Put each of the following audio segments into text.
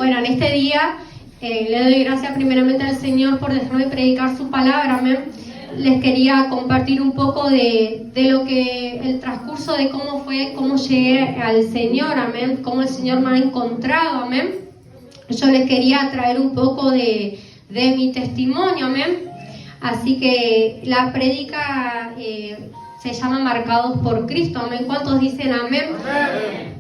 Bueno, en este día le doy gracias primeramente al Señor por dejarme predicar su palabra, amén. Les quería compartir un poco de lo que el transcurso de cómo llegué al Señor, amén, cómo el Señor me ha encontrado, amén. Yo les quería traer un poco de mi testimonio, amén. Así que la prédica se llama Marcados por Cristo, amén. ¿Cuántos dicen amén? Amén.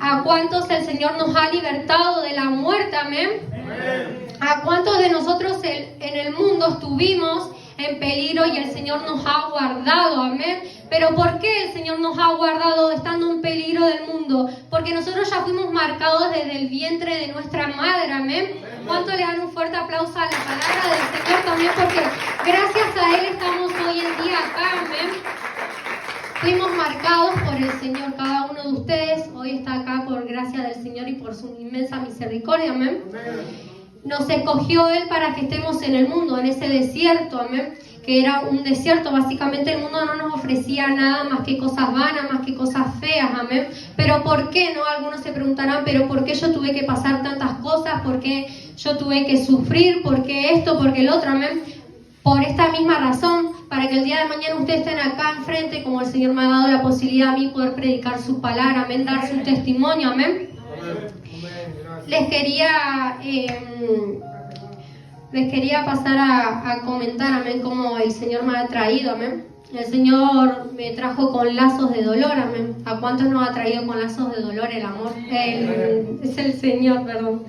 ¿A cuántos el Señor nos ha libertado de la muerte, amén? Amén. ¿A cuántos de nosotros en el mundo estuvimos en peligro y el Señor nos ha guardado, amén? Pero ¿por qué el Señor nos ha guardado estando en peligro del mundo? Porque nosotros ya fuimos marcados desde el vientre de nuestra madre, amén. ¿Cuánto le dan un fuerte aplauso a la palabra del Señor también? Porque gracias a Él estamos hoy en día acá, amén. Fuimos marcados por el Señor, cada uno de ustedes hoy está acá por gracia del Señor y por su inmensa misericordia, amén. Nos escogió Él para que estemos en el mundo, en ese desierto, amén, que era un desierto. Básicamente el mundo no nos ofrecía nada más que cosas vanas, más que cosas feas, amén. Pero ¿por qué? No, algunos se preguntarán, pero ¿por qué yo tuve que pasar tantas cosas? ¿Por qué yo tuve que sufrir? ¿Por qué esto? ¿Por qué el otro? Amén. Por esta misma razón, para que el día de mañana ustedes estén acá enfrente, como el Señor me ha dado la posibilidad a mí poder predicar su palabra, amén, dar su testimonio, amén. Les quería pasar a comentar, amén, cómo el Señor me ha traído, amén. El Señor me trajo con lazos de dolor, amén. ¿A cuántos nos ha traído con lazos de dolor el amor? Es el Señor, perdón.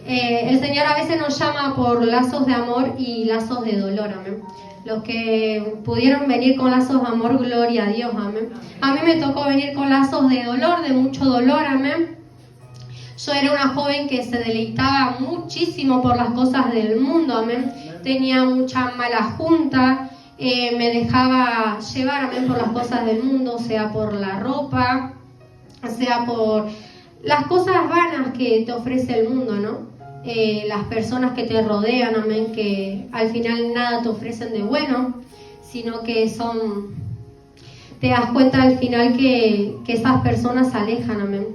El Señor a veces nos llama por lazos de amor y lazos de dolor, amén. Los que pudieron venir con lazos de amor, gloria a Dios, amén. A mí me tocó venir con lazos de dolor, de mucho dolor, amén. Yo era una joven que se deleitaba muchísimo por las cosas del mundo, amén. Tenía mucha mala junta, me dejaba llevar, amén, por las cosas del mundo, sea por la ropa, sea por las cosas vanas que te ofrece el mundo, ¿no? Las personas que te rodean, amén, que al final nada te ofrecen de bueno, sino que te das cuenta al final que esas personas se alejan, amén.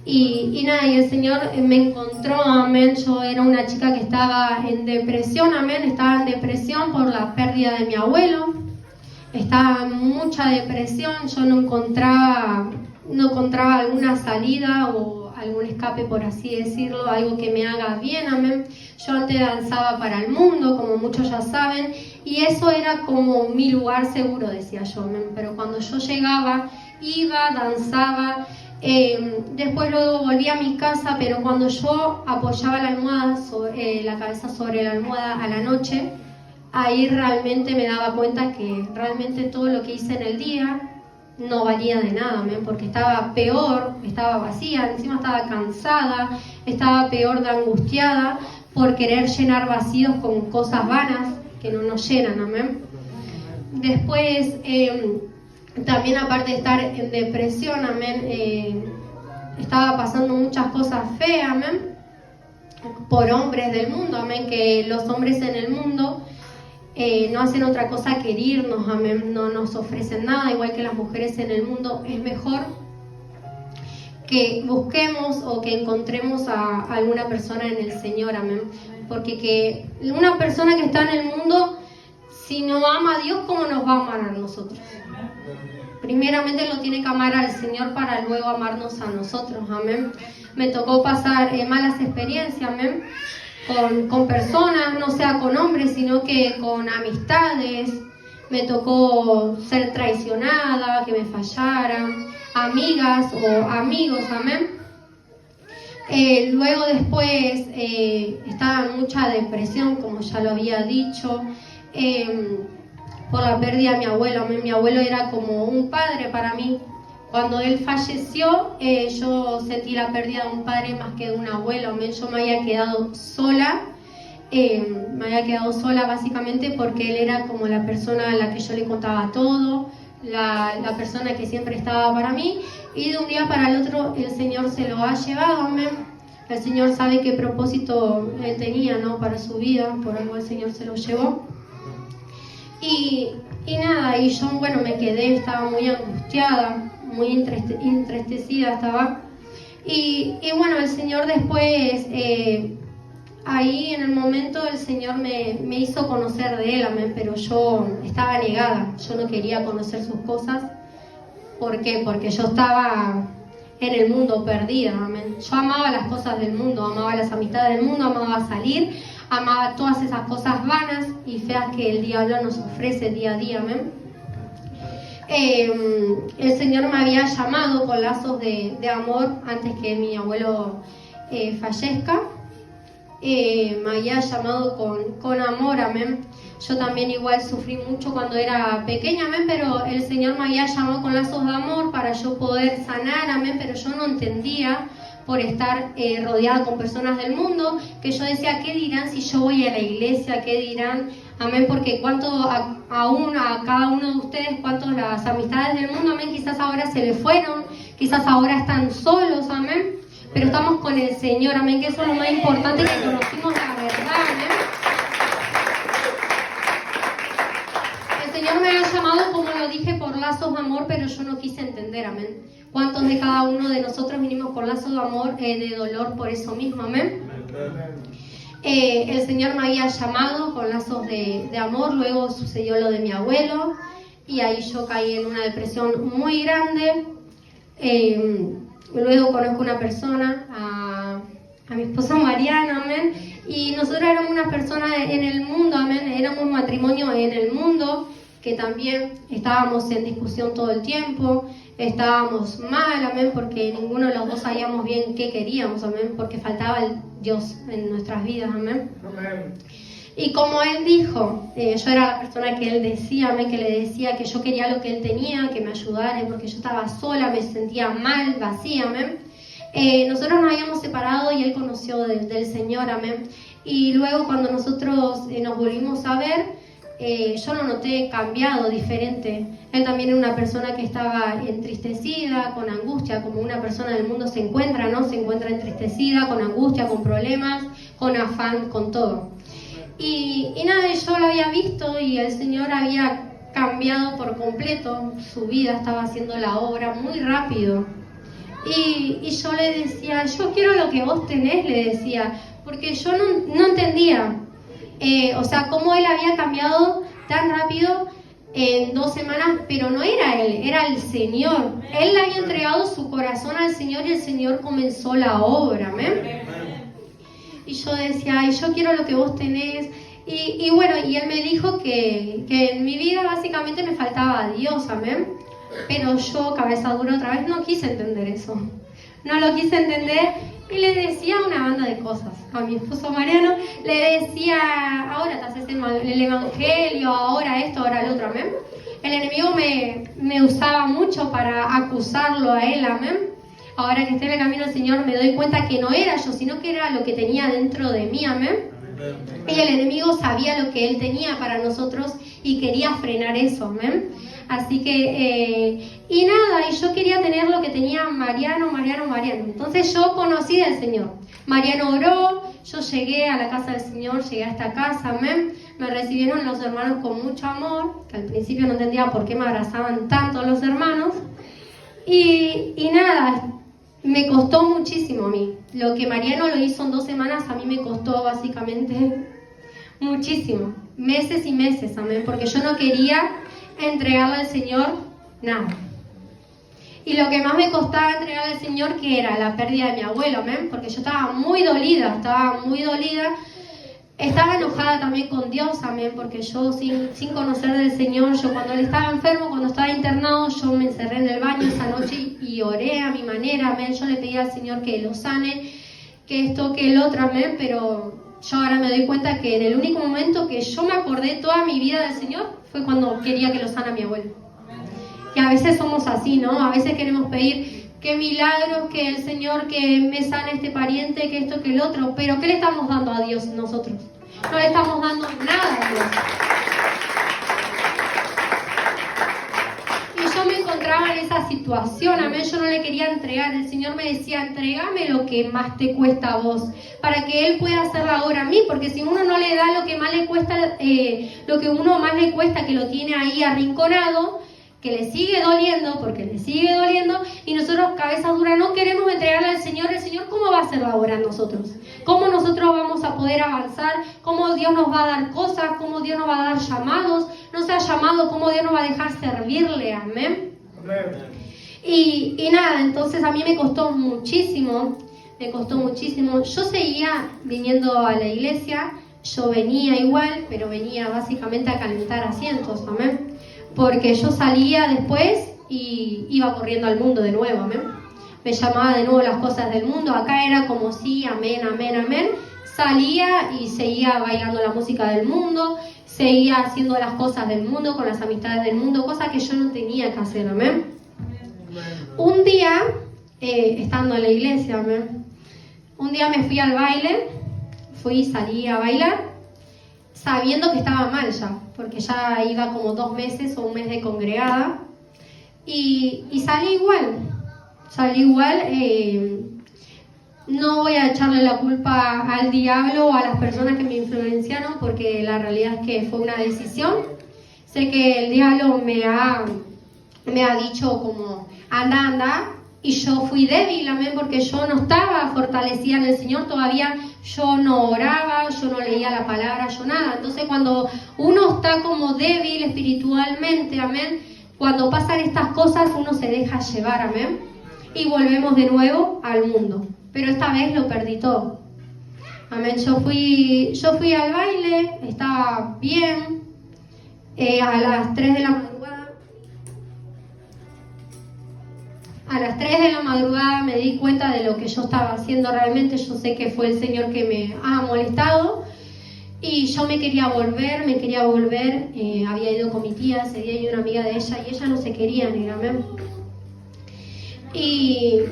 Y nada, y el Señor me encontró, amén. Yo era una chica que estaba en depresión, amén. Estaba en depresión por la pérdida de mi abuelo. Estaba en mucha depresión. Yo no encontraba alguna salida o algún escape, por así decirlo, algo que me haga bien, amén. Yo antes danzaba para el mundo, como muchos ya saben, y eso era como mi lugar seguro, decía yo, amén. Pero cuando yo llegaba, iba, danzaba. Después luego volví a mi casa, pero cuando yo apoyaba la almohada, la cabeza sobre la almohada a la noche, ahí realmente me daba cuenta que realmente todo lo que hice en el día no valía de nada, amén, porque estaba peor, estaba vacía, encima estaba cansada, estaba peor de angustiada por querer llenar vacíos con cosas vanas que no nos llenan, amén. Después también, aparte de estar en depresión, amén, estaba pasando muchas cosas feas, amén, por hombres del mundo, amén, que los hombres en el mundo no hacen otra cosa que herirnos, amén, no nos ofrecen nada, igual que las mujeres en el mundo. Es mejor que busquemos o que encontremos a alguna persona en el Señor, amén, porque que una persona que está en el mundo, si no ama a Dios, ¿cómo nos va a amar a nosotros? Primeramente lo tiene que amar al Señor para luego amarnos a nosotros, amén. Me tocó pasar malas experiencias, amén, con personas, no sea con hombres, sino que con amistades. Me tocó ser traicionada, que me fallaran, amigas o amigos, amén. Luego después estaba en mucha depresión, como ya lo había dicho, por la pérdida de mi abuelo, amén. Mi abuelo era como un padre para mí. Cuando él falleció, yo sentí la pérdida de un padre más que de un abuelo, amén. Yo me había quedado sola, básicamente porque él era como la persona a la que yo le contaba todo, la persona que siempre estaba para mí, y de un día para el otro el Señor se lo ha llevado, amén. El Señor sabe qué propósito él tenía, ¿no?, para su vida, por algo el Señor se lo llevó. Y nada, y yo, bueno, me quedé, estaba muy angustiada, muy entristecida estaba. Y bueno, el Señor después, ahí en el momento el Señor me hizo conocer de Él, amén, pero yo estaba negada, yo no quería conocer sus cosas. ¿Por qué? Porque yo estaba en el mundo perdida, amén. Yo amaba las cosas del mundo, amaba las amistades del mundo, amaba salir, amaba todas esas cosas vanas y feas que el diablo nos ofrece día a día, amén. El Señor me había llamado con lazos de amor antes que mi abuelo fallezca. Me había llamado con amor, amén. Yo también igual sufrí mucho cuando era pequeña, amén, pero el Señor me había llamado con lazos de amor para yo poder sanar, amén, pero yo no entendía por estar rodeada con personas del mundo, que yo decía, ¿qué dirán si yo voy a la iglesia? ¿Qué dirán? Amén, porque cuánto a cada uno de ustedes, cuánto las amistades del mundo, amén, quizás ahora se le fueron, quizás ahora están solos, amén, pero estamos con el Señor, amén, que eso es lo más importante, que conocimos la verdad, amén. El Señor me ha llamado, como lo dije, por lazos de amor, pero yo no quise entender, amén. ¿Cuántos de cada uno de nosotros vinimos por lazos de amor, de dolor por eso mismo, amén? El Señor me había llamado con lazos de amor, luego sucedió lo de mi abuelo, y ahí yo caí en una depresión muy grande. Luego conozco una persona, a mi esposo Mariano, amén, y nosotros éramos unas personas en el mundo, amén, éramos un matrimonio en el mundo, que también estábamos en discusión todo el tiempo, estábamos mal, amén, porque ninguno de los dos sabíamos bien qué queríamos, amén, porque faltaba el Dios en nuestras vidas, amén. Amén. Y como él dijo, yo era la persona que él decía, amén, que le decía que yo quería lo que él tenía, que me ayudara, porque yo estaba sola, me sentía mal, vacía, amén. Nosotros nos habíamos separado y él conoció del Señor, amén. Y luego cuando nosotros nos volvimos a ver, yo lo noté cambiado, diferente. Él también era una persona que estaba entristecida, con angustia, como una persona del mundo se encuentra, ¿no? Se encuentra entristecida, con angustia, con problemas, con afán, con todo. Y nada, yo lo había visto y el Señor había cambiado por completo su vida, estaba haciendo la obra muy rápido. Y yo le decía, yo quiero lo que vos tenés, le decía, porque yo no entendía. O sea, cómo él había cambiado tan rápido en 2 semanas, pero no era él, era el Señor. Él le había entregado su corazón al Señor y el Señor comenzó la obra, ¿amén? Y yo decía, ay, yo quiero lo que vos tenés. Y bueno, y él me dijo que en mi vida básicamente me faltaba Dios, amén. Pero yo, cabeza dura otra vez, no quise entender eso. No lo quise entender y le decía una banda de cosas. A mi esposo Mariano le decía, ahora te haces el evangelio, ahora esto, ahora lo otro, amén. El enemigo me usaba mucho para acusarlo a él, amén. Ahora que estoy en el camino del Señor me doy cuenta que no era yo, sino que era lo que tenía dentro de mí, amén. Y el enemigo sabía lo que él tenía para nosotros y quería frenar eso, amén. Así que, y nada, y yo quería tener lo que tenía Mariano. Entonces yo conocí del Señor. Mariano oró, yo llegué a la casa del Señor, llegué a esta casa, amén. Me recibieron los hermanos con mucho amor, que al principio no entendía por qué me abrazaban tanto los hermanos. Y nada, me costó muchísimo a mí. Lo que Mariano lo hizo en 2 semanas, a mí me costó básicamente muchísimo. Meses y meses, amén, porque yo no quería entregarle al Señor nada. Y lo que más me costaba entregarle al Señor, que era la pérdida de mi abuelo, amén, porque yo estaba muy dolida. Estaba enojada también con Dios, amén, porque yo sin conocer del Señor, yo cuando él estaba enfermo, cuando estaba internado, yo me encerré en el baño esa noche y oré a mi manera, amén. Yo le pedí al Señor que lo sane, que esto, que el otro, amén, pero yo ahora me doy cuenta que en el único momento que yo me acordé toda mi vida del Señor fue cuando quería que lo sana mi abuelo. Y a veces somos así, ¿no? A veces queremos pedir que milagros, que el Señor que me sane este pariente, que esto, que el otro, pero ¿qué le estamos dando a Dios nosotros? No le estamos dando nada a Dios. Y yo me encontraba en esa situación, amén, yo no le quería entregar. El Señor me decía, entregame lo que más te cuesta a vos, para que Él pueda hacer la obra a mí, porque si uno no le da lo que más le cuesta, lo que uno más le cuesta, que lo tiene ahí arrinconado, que le sigue doliendo, porque le sigue doliendo, y nosotros, cabeza dura, no queremos entregarle al Señor. El Señor, ¿cómo va a hacer la obra en nosotros? ¿Cómo nosotros vamos a poder avanzar? ¿Cómo Dios nos va a dar cosas? ¿Cómo Dios nos va a dar llamados? Nos ha llamado, ¿cómo Dios nos va a dejar servirle? Amén. Y nada, entonces a mí me costó muchísimo. Yo seguía viniendo a la iglesia, yo venía igual, pero venía básicamente a calentar asientos, amén. Porque yo salía después y iba corriendo al mundo de nuevo, amén. Me llamaba de nuevo las cosas del mundo. Acá era como sí, amén, amén, amén. Salía y seguía bailando la música del mundo, seguía haciendo las cosas del mundo, con las amistades del mundo, cosas que yo no tenía que hacer, amén. Un día, estando en la iglesia, amén, un día me fui al baile, salí a bailar, sabiendo que estaba mal ya, porque ya iba como 2 meses o 1 mes de congregada, y salí igual. No voy a echarle la culpa al diablo o a las personas que me influenciaron, porque la realidad es que fue una decisión. Sé que el diablo me ha dicho como anda, y yo fui débil, amén, porque yo no estaba fortalecida en el Señor todavía. Yo no oraba, yo no leía la palabra, yo nada. Entonces cuando uno está como débil espiritualmente, amén, cuando pasan estas cosas uno se deja llevar, amén, y volvemos de nuevo al mundo. Pero esta vez lo perdí todo, amén. Yo fui al baile, estaba bien, a las 3 de la madrugada. A las 3 de la madrugada me di cuenta de lo que yo estaba haciendo realmente. Yo sé que fue el Señor que me ha molestado y yo me quería volver. Había ido con mi tía ese día y una amiga de ella, y ella no se quería ir, amén. Y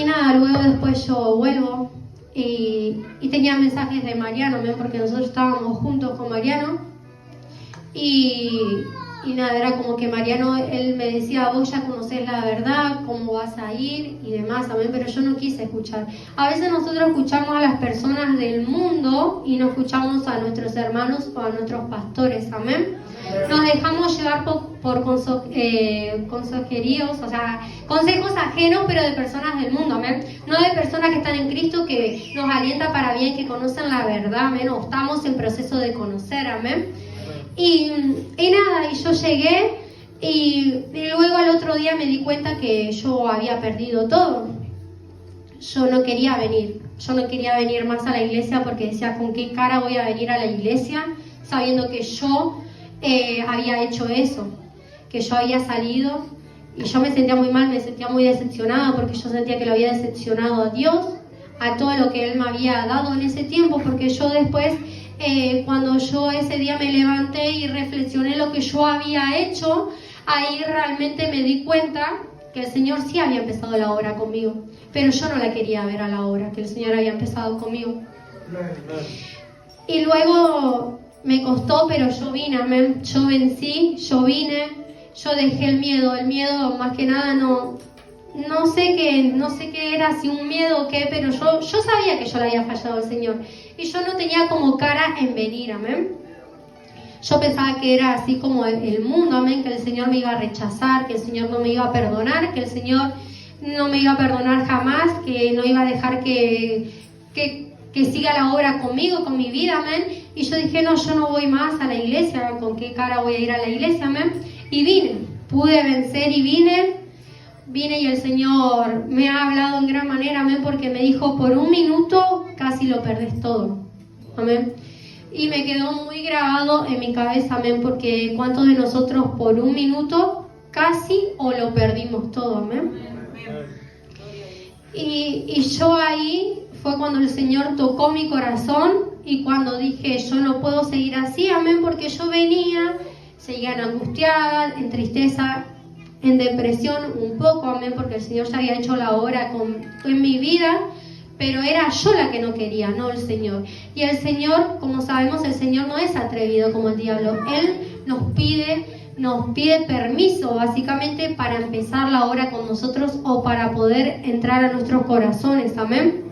nada, luego después yo vuelvo y tenía mensajes de Mariano, amén, porque nosotros estábamos juntos con Mariano. Y nada, era como que Mariano, él me decía, vos ya conocés la verdad, cómo vas a ir y demás, amén, pero yo no quise escuchar. A veces nosotros escuchamos a las personas del mundo y no escuchamos a nuestros hermanos o a nuestros pastores, amén. Nos dejamos llevar por consejeríos, o sea, consejos ajenos, pero de personas del mundo, amén. No de personas que están en Cristo, que nos alienta para bien, que conocen la verdad, amén, o estamos en proceso de conocer, amén. Y nada, y yo llegué y luego al otro día me di cuenta que yo había perdido todo. Yo no quería venir más a la iglesia, porque decía, ¿con qué cara voy a venir a la iglesia sabiendo que yo había hecho eso? Que yo había salido, y yo me sentía muy mal, me sentía muy decepcionada, porque yo sentía que lo había decepcionado a Dios, a todo lo que Él me había dado en ese tiempo, porque yo después... cuando yo ese día me levanté y reflexioné lo que yo había hecho, ahí realmente me di cuenta que el Señor sí había empezado la obra conmigo, pero yo no la quería ver a la obra que el Señor había empezado conmigo. Y luego me costó, pero yo vine, amén. Yo vencí, yo vine, yo dejé el miedo más que nada no sé qué era, si un miedo o qué, pero yo sabía que yo le había fallado al Señor. Y yo no tenía como cara en venir, amén. Yo pensaba que era así como el mundo, amén, que el Señor me iba a rechazar, que el Señor no me iba a perdonar, que el Señor no me iba a perdonar jamás, que no iba a dejar que siga la obra conmigo, con mi vida, amén. Y yo dije, no, yo no voy más a la iglesia, ¿con qué cara voy a ir a la iglesia, amén? Y vine, pude vencer y vine y el Señor me ha hablado en gran manera, amén, porque me dijo, por 1 minuto casi lo perdés todo, amén. Y me quedó muy grabado en mi cabeza, amén, porque ¿cuántos de nosotros por 1 minuto casi o lo perdimos todo, amén? Y yo ahí fue cuando el Señor tocó mi corazón, y cuando dije, yo no puedo seguir así, amén, porque yo seguía angustiada, en tristeza, en depresión un poco, amén, porque el Señor ya había hecho la obra en mi vida, pero era yo la que no quería, no el Señor. Y el Señor, como sabemos, el Señor no es atrevido como el diablo. Él nos pide permiso, básicamente, para empezar la obra con nosotros o para poder entrar a nuestros corazones, amén.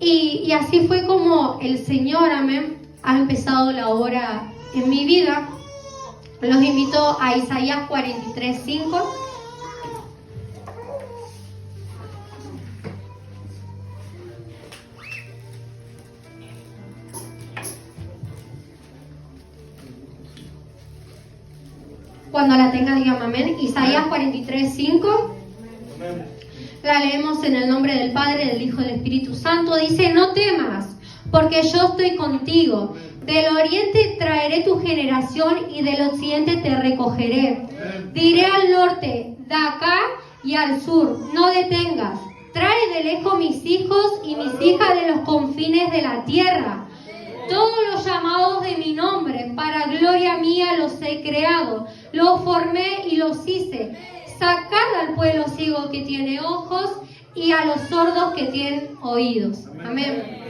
Y así fue como el Señor, amén, ha empezado la obra en mi vida. Los invito a Isaías 43:5. Cuando la tenga, dígame amén. Isaías 43:5. La leemos en el nombre del Padre, del Hijo y del Espíritu Santo. Dice: no temas, porque yo estoy contigo. Del oriente traeré tu generación y del occidente te recogeré. Diré al norte, de acá, y al sur, no detengas. Trae de lejos mis hijos y mis hijas de los confines de la tierra. Todos los llamados de mi nombre, para gloria mía los he creado. Los formé y los hice. Sacad al pueblo ciego que tiene ojos y a los sordos que tienen oídos. Amén.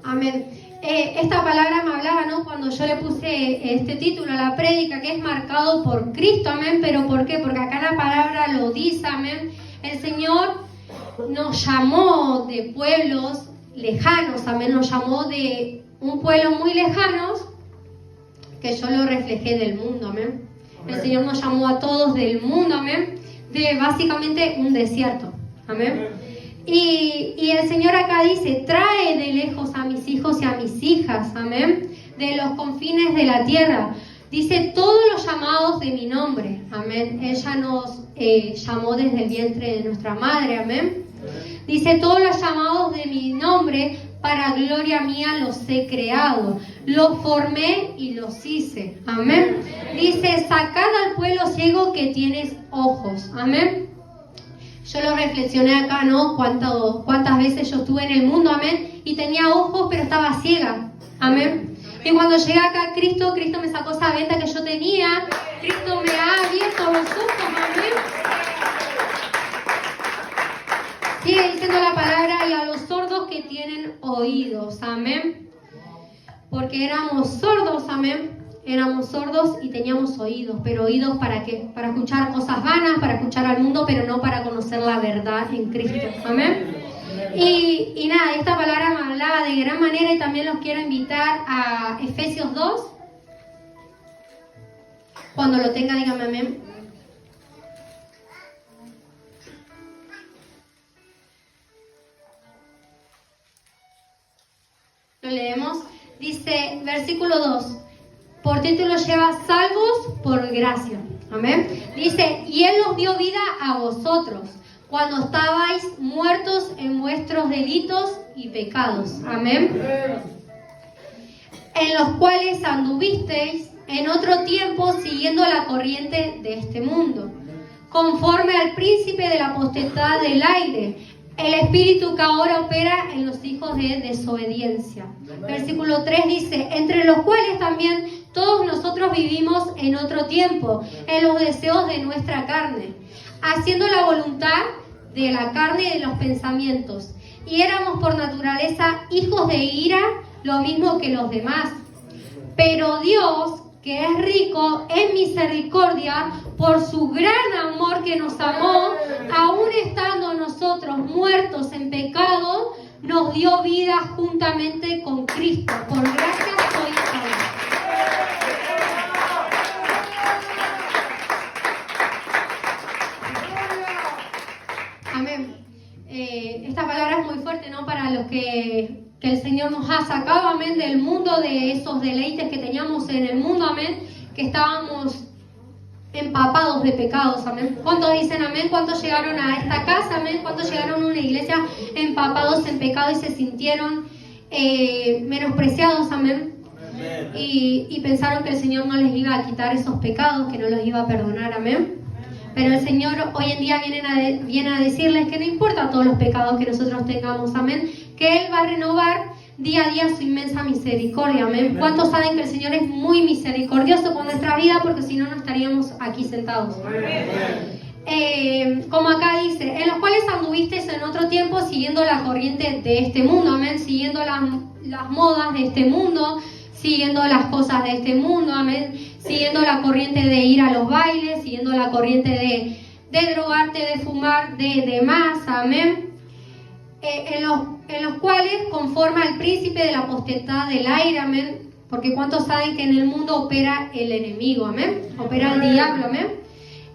Amén. Esta palabra me hablaba, ¿no? Cuando yo le puse este título a la prédica, que es marcado por Cristo, amén. ¿Pero por qué? Porque acá la palabra lo dice, amén. El Señor nos llamó de pueblos lejanos, amén. Nos llamó de un pueblo muy lejano, que yo lo reflejé del mundo, amén. El Señor nos llamó a todos del mundo, amén. De básicamente un desierto, amén. Y el Señor acá dice: trae de lejos a mis hijos y a mis hijas, amén, de los confines de la tierra. Dice: todos los llamados de mi nombre, amén. Ella nos llamó desde el vientre de nuestra madre, amén. Dice: todos los llamados de mi nombre, para gloria mía los he creado. Los formé y los hice, amén. Dice: sacad al pueblo ciego que tienes ojos, amén. Yo lo reflexioné acá, ¿no? Cuántas veces yo estuve en el mundo, amén, y tenía ojos, pero estaba ciega, amén. Y cuando llegué acá a Cristo me sacó esa venda que yo tenía. Cristo me ha abierto los ojos, amén. Sigue diciendo la palabra: y a los sordos que tienen oídos, amén. Porque éramos sordos, amén. Éramos sordos y teníamos oídos. ¿Pero oídos para qué? Para escuchar cosas vanas, para escuchar al mundo, pero no para conocer la verdad en Cristo, amén. Y nada, esta palabra me hablaba de gran manera, y también los quiero invitar a Efesios 2. Cuando lo tenga, dígame amén. Lo leemos. Dice, versículo 2. Por título lleva: salvos por gracia. Amén. Dice: y Él nos dio vida a vosotros cuando estabais muertos en vuestros delitos y pecados. Amén. En los cuales anduvisteis en otro tiempo siguiendo la corriente de este mundo, conforme al príncipe de la potestad del aire, el espíritu que ahora opera en los hijos de desobediencia. Versículo 3 dice: entre los cuales también todos nosotros vivimos en otro tiempo, en los deseos de nuestra carne, haciendo la voluntad de la carne y de los pensamientos. Y éramos por naturaleza hijos de ira, lo mismo que los demás. Pero Dios, que es rico en misericordia, por su gran amor que nos amó, aun estando nosotros muertos en pecado, nos dio vida juntamente con Cristo. Por gracia sois salvos. Amén. Esta palabra es muy fuerte, ¿no? Para los que el Señor nos ha sacado, amén, del mundo, de esos deleites que teníamos en el mundo, amén, que estábamos empapados de pecados, amén. ¿Cuántos dicen amén? ¿Cuántos llegaron a esta casa, amén? ¿Cuántos llegaron a una iglesia empapados en pecado y se sintieron menospreciados, amén? Y pensaron que el Señor no les iba a quitar esos pecados, que no los iba a perdonar, amén. Pero el Señor hoy en día viene a decirles que no importa todos los pecados que nosotros tengamos, amén, que Él va a renovar día a día su inmensa misericordia, amén. ¿Cuántos saben que el Señor es muy misericordioso con nuestra vida? Porque si no, no estaríamos aquí sentados. Como acá dice: en los cuales anduvisteis en otro tiempo siguiendo la corriente de este mundo, amén, siguiendo las modas de este mundo, siguiendo las cosas de este mundo, amén, siguiendo la corriente de ir a los bailes, siguiendo la corriente de drogarte, de fumar, de demás, amén. en los cuales conforma el príncipe de la potestad del aire, amén, porque ¿cuántos saben que en el mundo opera el enemigo, amén? Opera el diablo, amén.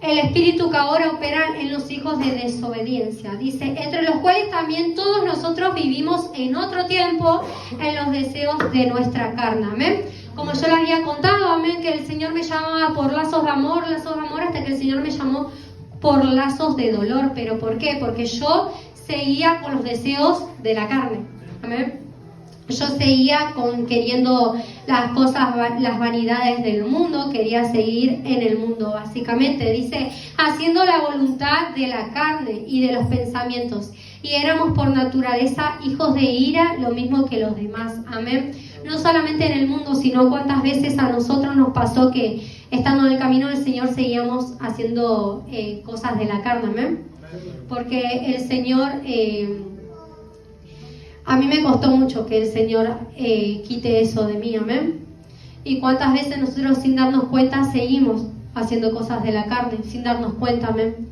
El espíritu que ahora opera en los hijos de desobediencia, dice, entre los cuales también todos nosotros vivimos en otro tiempo en los deseos de nuestra carne, amén. Como yo le había contado, amén, que el Señor me llamaba por lazos de amor, hasta que el Señor me llamó por lazos de dolor. ¿Pero por qué? Porque yo seguía con los deseos de la carne, amén. Yo seguía queriendo las cosas, las vanidades del mundo, quería seguir en el mundo, básicamente. Dice, haciendo la voluntad de la carne y de los pensamientos. Y éramos por naturaleza hijos de ira, lo mismo que los demás, amén. No solamente en el mundo, sino cuántas veces a nosotros nos pasó que estando en el camino del Señor seguíamos haciendo cosas de la carne, amén. Porque el Señor... a mí me costó mucho que el Señor quite eso de mí, amén. Y cuántas veces nosotros sin darnos cuenta seguimos haciendo cosas de la carne, sin darnos cuenta, amén.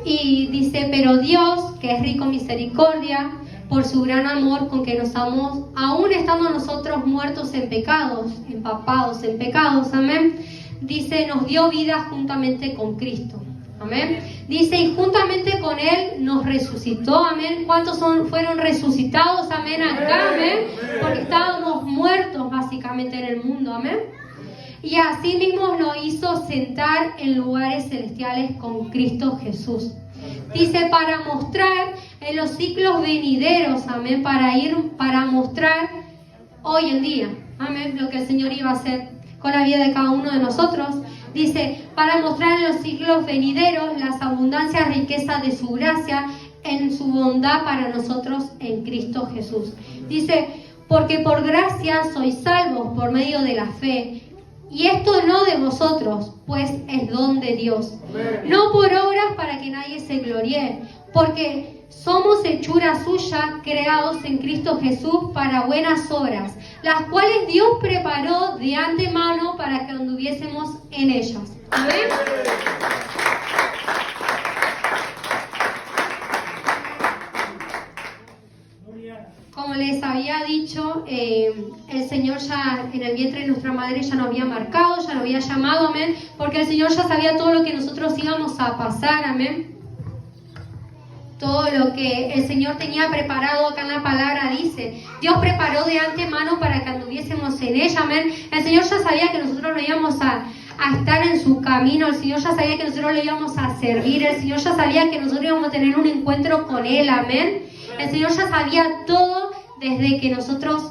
Y dice, pero Dios, que es rico en misericordia, por su gran amor con que nos amó, aún estando nosotros muertos en pecados, empapados en pecados, amén. Dice, nos dio vida juntamente con Cristo. Amén. Dice, y juntamente con Él nos resucitó, amén. ¿Cuántos fueron resucitados, amén, acá, amén? Porque estábamos muertos básicamente en el mundo, amén. Y así mismo nos hizo sentar en lugares celestiales con Cristo Jesús. Dice, para mostrar en los ciclos venideros, amén, para mostrar hoy en día, amén, lo que el Señor iba a hacer con la vida de cada uno de nosotros. Dice, para mostrar en los siglos venideros las abundancias riquezas de su gracia en su bondad para nosotros en Cristo Jesús. Dice, porque por gracia sois salvos por medio de la fe, y esto no de vosotros, pues es don de Dios. No por obras para que nadie se gloríe, porque somos hechura suya, creados en Cristo Jesús para buenas obras, las cuales Dios preparó de antemano para que anduviésemos en ellas. ¿Amén? Como les había dicho, el Señor ya en el vientre de nuestra madre ya nos había marcado, ya nos había llamado, amén, porque el Señor ya sabía todo lo que nosotros íbamos a pasar, amén. Todo lo que el Señor tenía preparado acá en la palabra dice, Dios preparó de antemano para que anduviésemos en ella, amén. El Señor ya sabía que nosotros no íbamos a estar en su camino, el Señor ya sabía que nosotros le íbamos a servir, el Señor ya sabía que nosotros íbamos a tener un encuentro con Él, amén. El Señor ya sabía todo desde que nosotros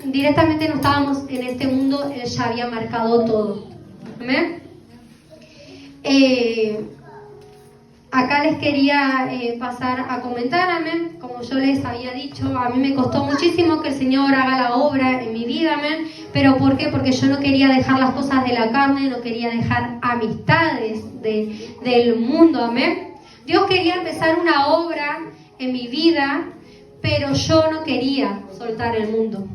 directamente no estábamos en este mundo, Él ya había marcado todo, amén. Acá les quería pasar a comentar, amén. Como yo les había dicho, a mí me costó muchísimo que el Señor haga la obra en mi vida, amén. ¿Pero por qué? Porque yo no quería dejar las cosas de la carne, no quería dejar amistades del mundo, amén. Dios quería empezar una obra en mi vida, pero yo no quería soltar el mundo.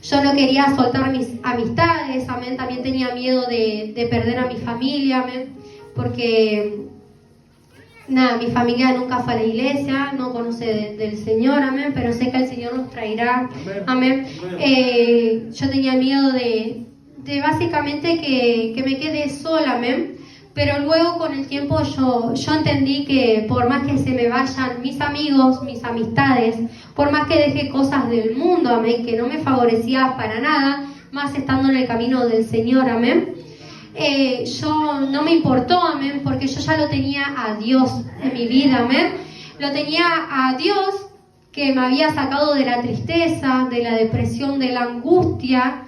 Yo no quería soltar mis amistades, amén. También tenía miedo de perder a mi familia, amén. Porque... mi familia nunca fue a la iglesia, no conoce del Señor, amén, pero sé que el Señor nos traerá, amén. Yo tenía miedo de básicamente que me quede sola, amén, pero luego con el tiempo yo entendí que por más que se me vayan mis amigos, mis amistades, por más que deje cosas del mundo, amén, que no me favorecía para nada, más estando en el camino del Señor, amén. Yo no me importó, amén, porque yo ya lo tenía a Dios en mi vida, amén. Lo tenía a Dios que me había sacado de la tristeza, de la depresión, de la angustia,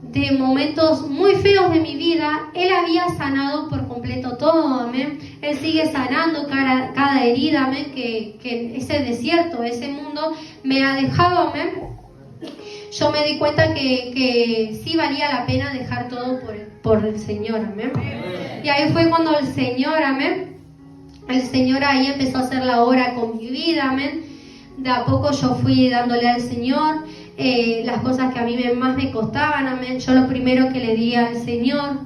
de momentos muy feos de mi vida. Él había sanado por completo todo, amén. Él sigue sanando cada herida, amén, que ese desierto, ese mundo me ha dejado, amén. Yo me di cuenta que sí valía la pena dejar todo por el Señor, amén. Y ahí fue cuando el Señor, amén, el Señor ahí empezó a hacer la obra con mi vida, amén. De a poco yo fui dándole al Señor las cosas que a mí más me costaban, amén. Yo lo primero que le di al Señor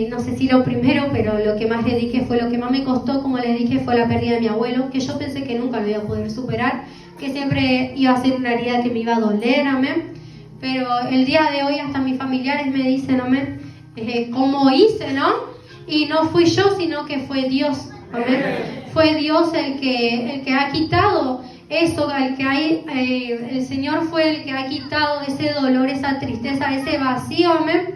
no sé si lo primero, pero lo que más le dije fue lo que más me costó, como les dije, fue la pérdida de mi abuelo, que yo pensé que nunca lo iba a poder superar, que siempre iba a ser una herida que me iba a doler, amén. Pero el día de hoy hasta mis familiares me dicen, amén, ¿cómo hice, no? Y no fui yo, sino que fue Dios, amén. Fue Dios el que ha quitado eso, el Señor fue el que ha quitado ese dolor, esa tristeza, ese vacío, amén.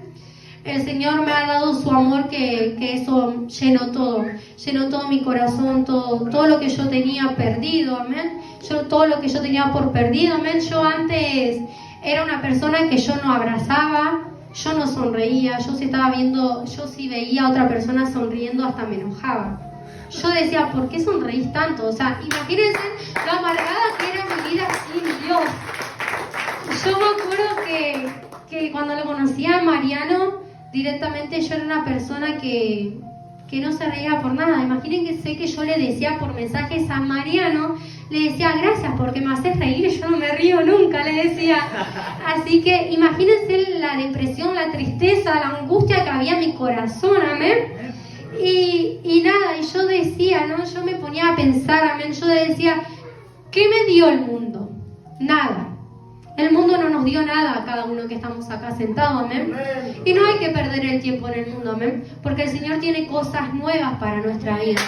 El Señor me ha dado su amor que eso llenó todo mi corazón, todo lo que yo tenía perdido, amén. Todo lo que yo tenía por perdido, amén. Yo antes era una persona que yo no abrazaba, yo no sonreía, yo si veía a otra persona sonriendo hasta me enojaba. Yo decía, ¿por qué sonreís tanto? O sea, imagínense lo amargada que era mi vida sin Dios. Yo me acuerdo que cuando lo conocía a Mariano, directamente yo era una persona que no se reía por nada. Imagínense que yo le decía por mensajes a Mariano, le decía gracias porque me haces reír y yo no me río nunca, le decía. Así que imagínense la depresión, la tristeza, la angustia que había en mi corazón, amén. Y nada, y yo decía, ¿no? Yo me ponía a pensar, amén. Yo decía, ¿qué me dio el mundo? Nada. El mundo no nos dio nada a cada uno que estamos acá sentados, amén. Y no hay que perder el tiempo en el mundo, amén. Porque el Señor tiene cosas nuevas para nuestra vida.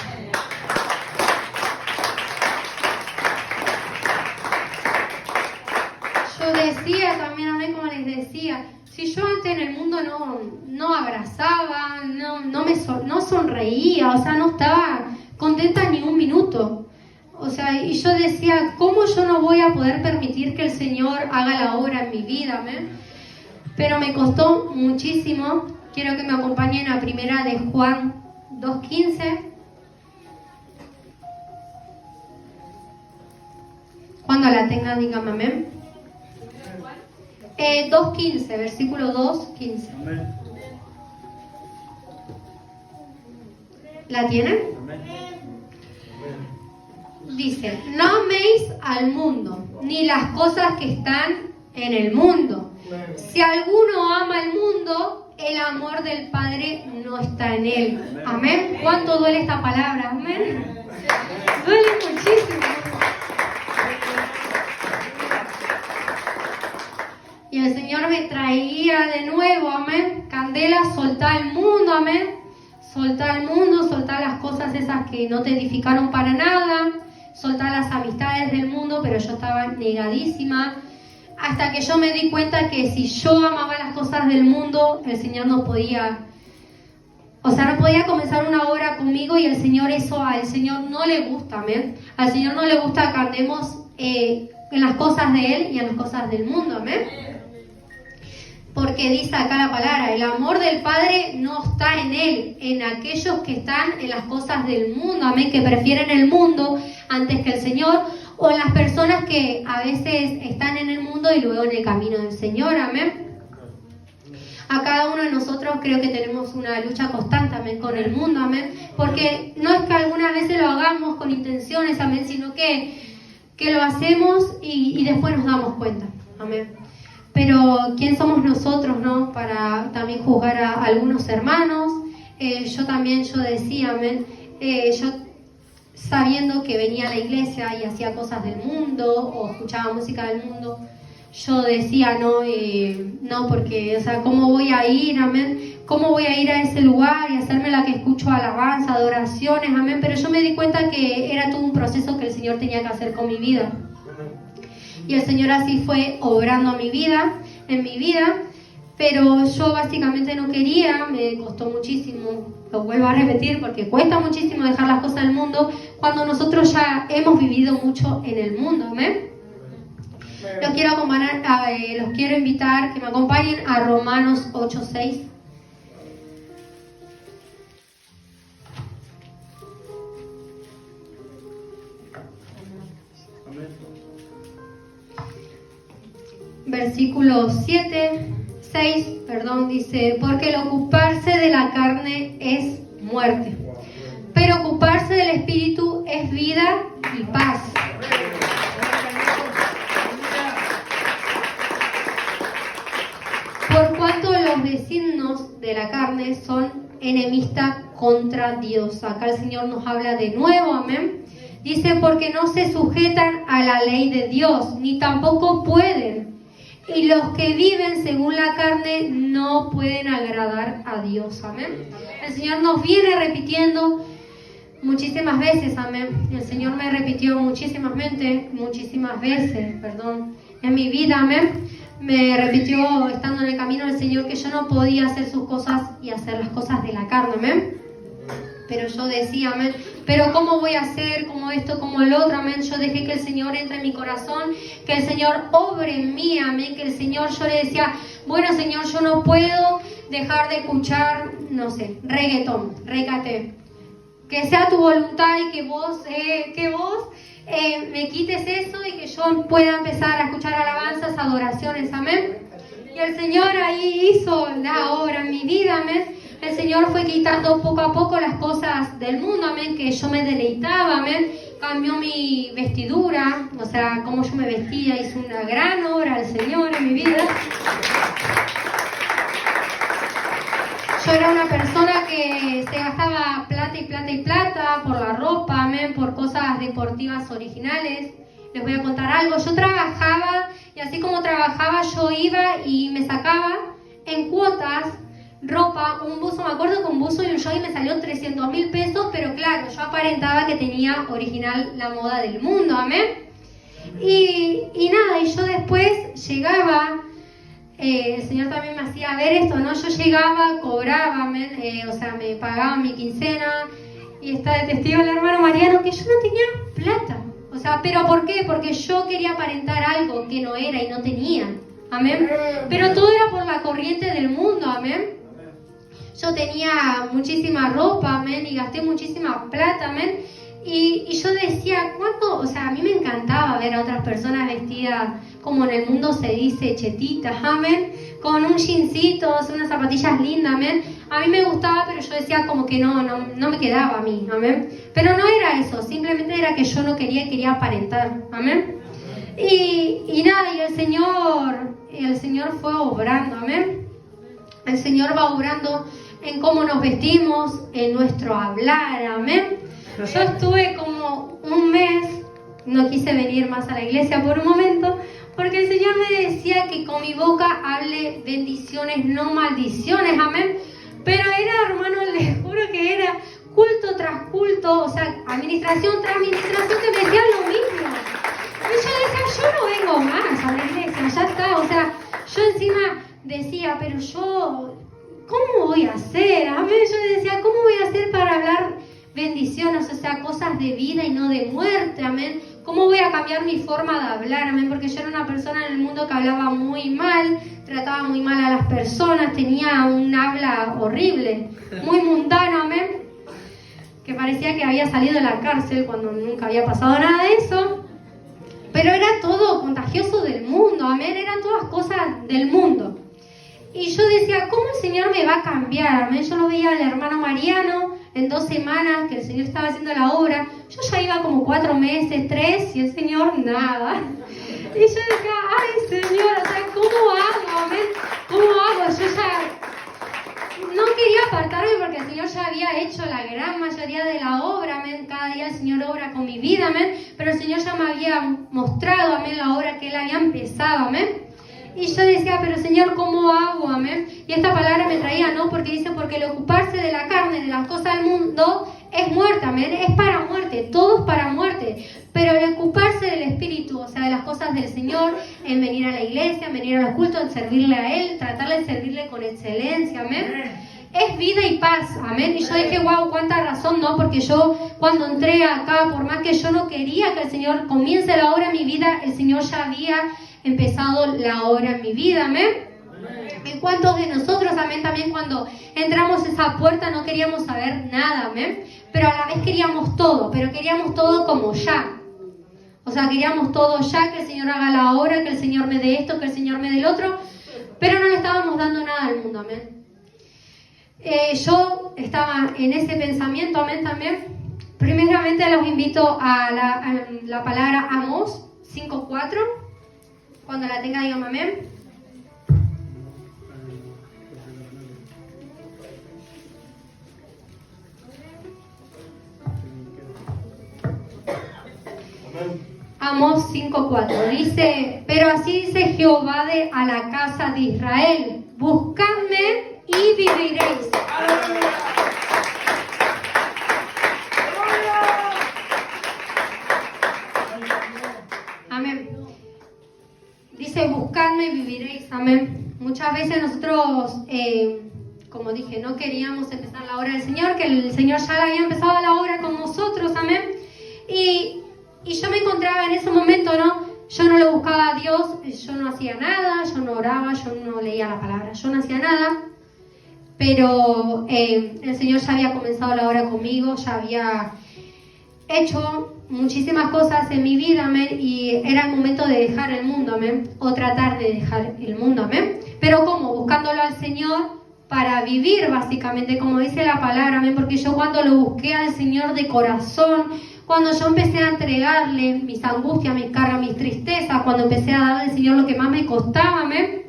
Yo decía también, amén, como les decía, si yo antes en el mundo no abrazaba, no sonreía, o sea, no estaba contenta ni un minuto. O sea, y yo decía, ¿cómo yo no voy a poder permitir que el Señor haga la obra en mi vida, amén? Pero me costó muchísimo. Quiero que me acompañen a primera de Juan 2:15. Cuando la tengan, díganme amén. 2:15, versículo 2:15. ¿La tienen? Dice, no améis al mundo, ni las cosas que están en el mundo. Si alguno ama al mundo, el amor del Padre no está en él. Amén. ¿Cuánto duele esta palabra? Amén. Duele muchísimo. Y el Señor me traía de nuevo, amén. Candela, soltá el mundo, amén. Soltá el mundo, soltá las cosas esas que no te edificaron para nada. Soltá las amistades del mundo, pero yo estaba negadísima. Hasta que yo me di cuenta que si yo amaba las cosas del mundo, el Señor no podía comenzar una obra conmigo y al Señor no le gusta, amén. Al Señor no le gusta que andemos en las cosas de Él y en las cosas del mundo, amén. Porque dice acá la palabra, el amor del Padre no está en Él, en aquellos que están en las cosas del mundo, amén, que prefieren el mundo antes que el Señor, o en las personas que a veces están en el mundo y luego en el camino del Señor, amén. A cada uno de nosotros creo que tenemos una lucha constante, amén, con el mundo, amén, porque no es que algunas veces lo hagamos con intenciones, amén, sino que lo hacemos y después nos damos cuenta, amén. Pero ¿quién somos nosotros, no? Para también juzgar a algunos hermanos. Yo decía, amén, yo sabiendo que venía a la iglesia y hacía cosas del mundo o escuchaba música del mundo, yo decía, no, porque, o sea, ¿cómo voy a ir, amén? ¿Cómo voy a ir a ese lugar y hacerme la que escucho alabanza, adoraciones, amén? Pero yo me di cuenta que era todo un proceso que el Señor tenía que hacer con mi vida. Y el Señor así fue obrando en mi vida, pero yo básicamente no quería, me costó muchísimo, lo vuelvo a repetir porque cuesta muchísimo dejar las cosas del mundo cuando nosotros ya hemos vivido mucho en el mundo, ¿amén? Los quiero invitar que me acompañen a Romanos 8:6. Versículo 6, dice, porque el ocuparse de la carne es muerte, pero ocuparse del Espíritu es vida y paz. Por cuanto los designios de la carne son enemista contra Dios. Acá el Señor nos habla de nuevo, amén. Dice, porque no se sujetan a la ley de Dios, ni tampoco pueden. Y los que viven según la carne no pueden agradar a Dios, amén. El Señor nos viene repitiendo muchísimas veces, amén. El Señor me repitió muchísimas veces, en mi vida, amén. Me repitió estando en el camino del Señor que yo no podía hacer sus cosas y hacer las cosas de la carne, amén. Pero yo decía, amén, pero ¿cómo voy a hacer? ¿Cómo esto? ¿Cómo el otro? Amén. Yo dejé que el Señor entre en mi corazón, que el Señor obre en mí, amén. Que el Señor, yo le decía, bueno, Señor, yo no puedo dejar de escuchar, no sé, reggaetón, reggaetón. Que sea tu voluntad y que vos me quites eso y que yo pueda empezar a escuchar alabanzas, adoraciones, amén. Y el Señor ahí hizo la obra en mi vida, amén. El Señor fue quitando poco a poco las cosas del mundo, amén, que yo me deleitaba, amén. Cambió mi vestidura, o sea, cómo yo me vestía, hizo una gran obra el Señor en mi vida. Yo era una persona que se gastaba plata y plata y plata por la ropa, amén, por cosas deportivas originales. Les voy a contar algo. Yo trabajaba y así como trabajaba yo iba y me sacaba en cuotas ropa, un buzo, me acuerdo que un buzo y un jogging me salió 300.000 pesos, pero claro, yo aparentaba que tenía original la moda del mundo, amén. Y nada, y yo después llegaba, el Señor también me hacía ver esto, ¿no? Yo llegaba, cobraba, amén, o sea, me pagaban mi quincena, y está de testigo el hermano Mariano que yo no tenía plata. O sea, ¿pero por qué? Porque yo quería aparentar algo que no era y no tenía, amén. Pero todo era por la corriente del mundo, amén. Yo tenía muchísima ropa, amén, y gasté muchísima plata, amén. Y yo decía, ¿cuánto? O sea, a mí me encantaba ver a otras personas vestidas, como en el mundo se dice, chetitas, amén, con un jeansito, unas zapatillas lindas, amén. A mí me gustaba, pero yo decía como que no me quedaba a mí, amén. Pero no era eso, simplemente era que yo no quería aparentar, amén. Y nada, y el Señor fue obrando, amén. El Señor va obrando en cómo nos vestimos, en nuestro hablar, amén. Yo estuve como un mes, no quise venir más a la iglesia por un momento, porque el Señor me decía que con mi boca hable bendiciones, no maldiciones, amén. Pero era, hermano, les juro que era culto tras culto, o sea, administración tras administración que me decían lo mismo. Y yo decía, yo no vengo más a la iglesia, ya está, o sea, yo encima decía, pero yo, ¿cómo voy a hacer? Amén, yo decía, ¿cómo voy a hacer para hablar bendiciones, o sea, cosas de vida y no de muerte, amén? ¿Cómo voy a cambiar mi forma de hablar, amén? Porque yo era una persona en el mundo que hablaba muy mal, trataba muy mal a las personas, tenía un habla horrible, muy mundano, amén, que parecía que había salido de la cárcel cuando nunca había pasado nada de eso, pero era todo contagioso del mundo, amén, eran todas cosas del mundo. Y yo decía, ¿cómo el Señor me va a cambiar? Amén. Yo lo veía al hermano Mariano en 2 semanas que el Señor estaba haciendo la obra. Yo ya iba como 4 meses, 3, y el Señor nada. Y yo decía, ay Señor, o sea, ¿cómo hago? Amén. ¿Cómo hago? Yo ya no quería apartarme porque el Señor ya había hecho la gran mayoría de la obra, amén. Cada día el Señor obra con mi vida, amén. Pero el Señor ya me había mostrado, amén, la obra que Él había empezado, amén. Y yo decía, pero Señor, ¿cómo hago? Amén. Y esta palabra me traía, ¿no? Porque dice, porque el ocuparse de la carne, de las cosas del mundo, es muerte, amén. Es para muerte, todo es para muerte. Pero el ocuparse del Espíritu, o sea, de las cosas del Señor, en venir a la iglesia, en venir a los cultos, en servirle a Él, tratar de servirle con excelencia, amén. Es vida y paz, amén. Y yo dije, wow, cuánta razón, ¿no? Porque yo cuando entré acá, por más que yo no quería que el Señor comience la obra en mi vida, el Señor ya había empezado la obra en mi vida, amén. ¿En cuántos de nosotros, amén, también cuando entramos a esa puerta no queríamos saber nada, amén? Pero a la vez queríamos todo, pero queríamos todo como ya. O sea, queríamos todo ya, que el Señor haga la obra, que el Señor me dé esto, que el Señor me dé el otro, pero no le estábamos dando nada al mundo, amén. Yo estaba en ese pensamiento, amén, también. Primeramente los invito a la palabra Amós 5:4. Cuando la tenga, dígame amén. Amós 5:4 dice: pero así dice Jehová a la casa de Israel: buscadme y viviréis. Amén. Dice: buscadme y viviréis. Amén. Muchas veces nosotros, como dije, no queríamos empezar la obra del Señor, que el Señor ya había empezado la obra con nosotros. Amén. Y yo me encontraba en ese momento, ¿no? Yo no lo buscaba a Dios, yo no hacía nada, yo no oraba, yo no leía la palabra, yo no hacía nada. Pero el Señor ya había comenzado la obra conmigo, ya había hecho muchísimas cosas en mi vida, amén. Y era el momento de dejar el mundo, amén. O tratar de dejar el mundo, amén. Pero ¿cómo? Buscándolo al Señor para vivir, básicamente, como dice la palabra, amén. Porque yo cuando lo busqué al Señor de corazón, cuando yo empecé a entregarle mis angustias, mis cargas, mis tristezas, cuando empecé a darle al Señor lo que más me costaba, amén,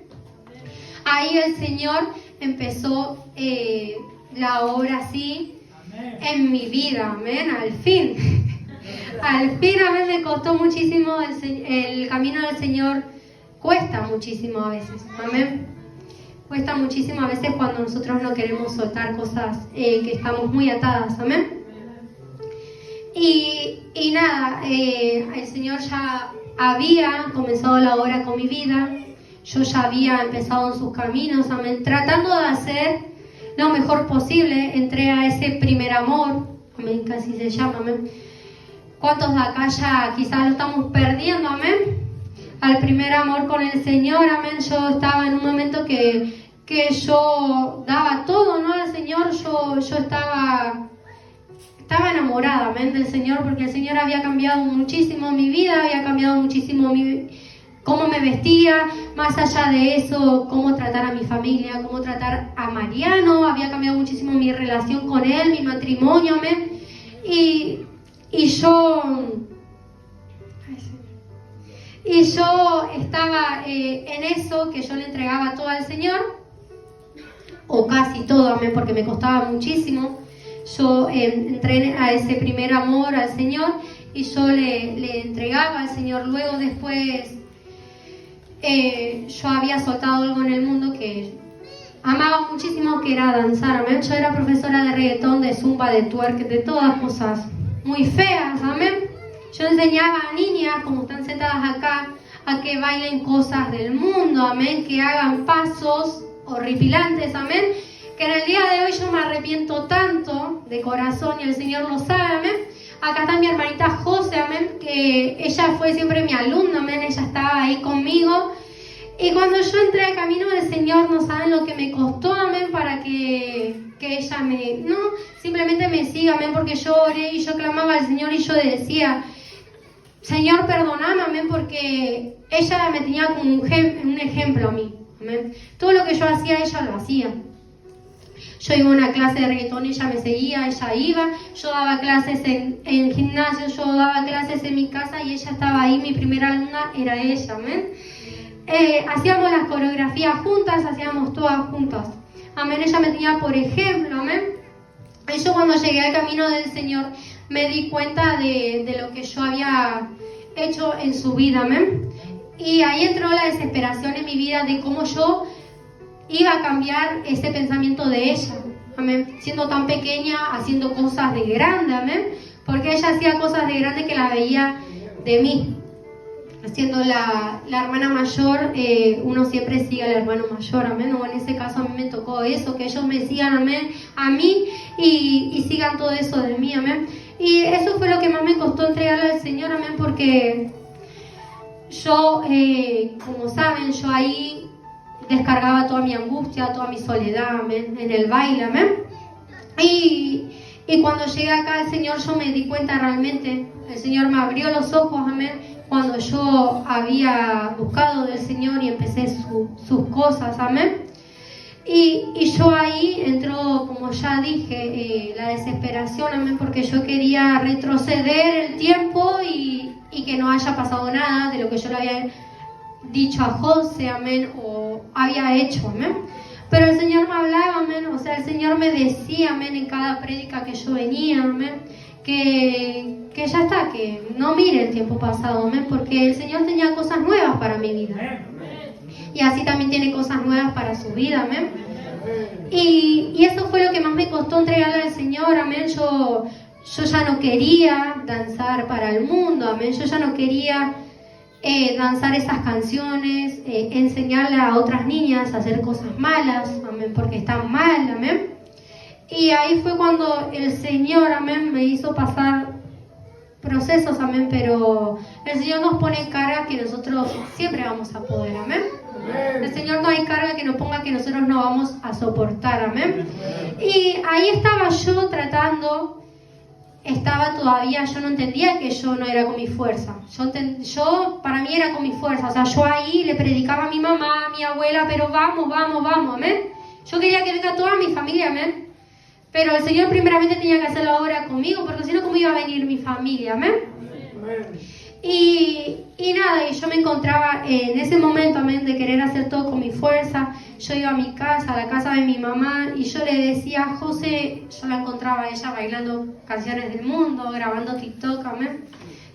ahí el Señor empezó la obra así en mi vida, amén, al fin. Al fin, amén, me costó muchísimo, el camino del Señor cuesta muchísimo a veces, amén. Cuesta muchísimo a veces cuando nosotros no queremos soltar cosas que estamos muy atadas, amén. Y nada, el Señor ya había comenzado la obra con mi vida, yo ya había empezado en sus caminos, amén, tratando de hacer lo mejor posible. Entré a ese primer amor, amén, que así se llama, amén. ¿Cuántos de acá ya quizás lo estamos perdiendo, amén? Al primer amor con el Señor, amén. Yo estaba en un momento que yo daba todo, ¿no? Al Señor, yo estaba enamorada, amén, del Señor, porque el Señor había cambiado muchísimo mi vida, había cambiado muchísimo cómo me vestía, más allá de eso, cómo tratar a mi familia, cómo tratar a Mariano, había cambiado muchísimo mi relación con él, mi matrimonio, amén. Y yo estaba en eso, que yo le entregaba todo al Señor, o casi todo, amén, porque me costaba muchísimo. Yo entré a ese primer amor al Señor y yo le entregaba al Señor. Luego después yo había soltado algo en el mundo que amaba muchísimo, que era danzar, amén. Yo era profesora de reggaetón, de zumba, de twerk, de todas cosas muy feas, amén. Yo enseñaba a niñas, como están sentadas acá, a que bailen cosas del mundo, amén, que hagan pasos horripilantes, amén. Que en el día de hoy yo me arrepiento tanto de corazón, y el Señor lo sabe, amén. Acá está mi hermanita José, amén, que ella fue siempre mi alumna, amén, ella estaba ahí conmigo. Y cuando yo entré al camino del Señor, no saben lo que me costó, amén, para que ella simplemente me siga, amén, porque yo oré y yo clamaba al Señor y yo decía: Señor, perdóname, amén, porque ella me tenía como un ejemplo a mí, amén. Todo lo que yo hacía, ella lo hacía. Yo iba a una clase de reggaetón y ella me seguía, ella iba. Yo daba clases en gimnasio, yo daba clases en mi casa y ella estaba ahí. Mi primera alumna era ella, amén. Hacíamos las coreografías juntas, hacíamos todas juntas, amén. Ella me tenía por ejemplo, amén. Y yo cuando llegué al camino del Señor me di cuenta de lo que yo había hecho en su vida, amén. Y ahí entró la desesperación en mi vida de cómo yo iba a cambiar ese pensamiento de ella, amén, siendo tan pequeña, haciendo cosas de grande, amén, porque ella hacía cosas de grande que la veía de mí. Siendo la hermana mayor, uno siempre sigue al hermano mayor, amén, o en ese caso a mí me tocó eso, que ellos me sigan, amén, a mí y sigan todo eso de mí, amén. Y eso fue lo que más me costó entregarle al Señor, amén, porque yo, como saben, yo ahí descargaba toda mi angustia, toda mi soledad, amén, en el baile, amén. Y cuando llegué acá al Señor, yo me di cuenta realmente, el Señor me abrió los ojos, amén, cuando yo había buscado del Señor y empecé sus cosas, amén. Y yo ahí entró, como ya dije, la desesperación, amén, porque yo quería retroceder el tiempo y que no haya pasado nada de lo que yo le había dicho a José, amén, o había hecho, amén. Pero el Señor me hablaba, amén, o sea, el Señor me decía, amén, en cada prédica que yo venía, amén, que ya está, que no mire el tiempo pasado, amén, porque el Señor tenía cosas nuevas para mi vida. Y así también tiene cosas nuevas para su vida, amén. Y eso fue lo que más me costó entregarle al Señor, amén. Yo ya no quería danzar para el mundo, amén. Yo ya no quería danzar esas canciones, enseñarle a otras niñas a hacer cosas malas, amén, porque están mal, amén. Y ahí fue cuando el Señor, amén, me hizo pasar procesos, amén, pero el Señor nos pone carga que nosotros siempre vamos a poder, amén. El Señor no hay carga que nos ponga que nosotros no vamos a soportar, amén. Y ahí estaba yo tratando, yo no entendía que yo no era con mi fuerza. Yo para mí era con mi fuerza, o sea, yo ahí le predicaba a mi mamá, a mi abuela, pero vamos, amén. Yo quería que venga toda mi familia, amén. Pero el Señor primeramente tenía que hacer la obra conmigo, porque si no, ¿cómo iba a venir mi familia? Amén. Y nada, y yo me encontraba en ese momento, amén, de querer hacer todo con mi fuerza. Yo iba a mi casa, a la casa de mi mamá, y yo le decía a José, yo la encontraba a ella bailando canciones del mundo, grabando TikTok, amén.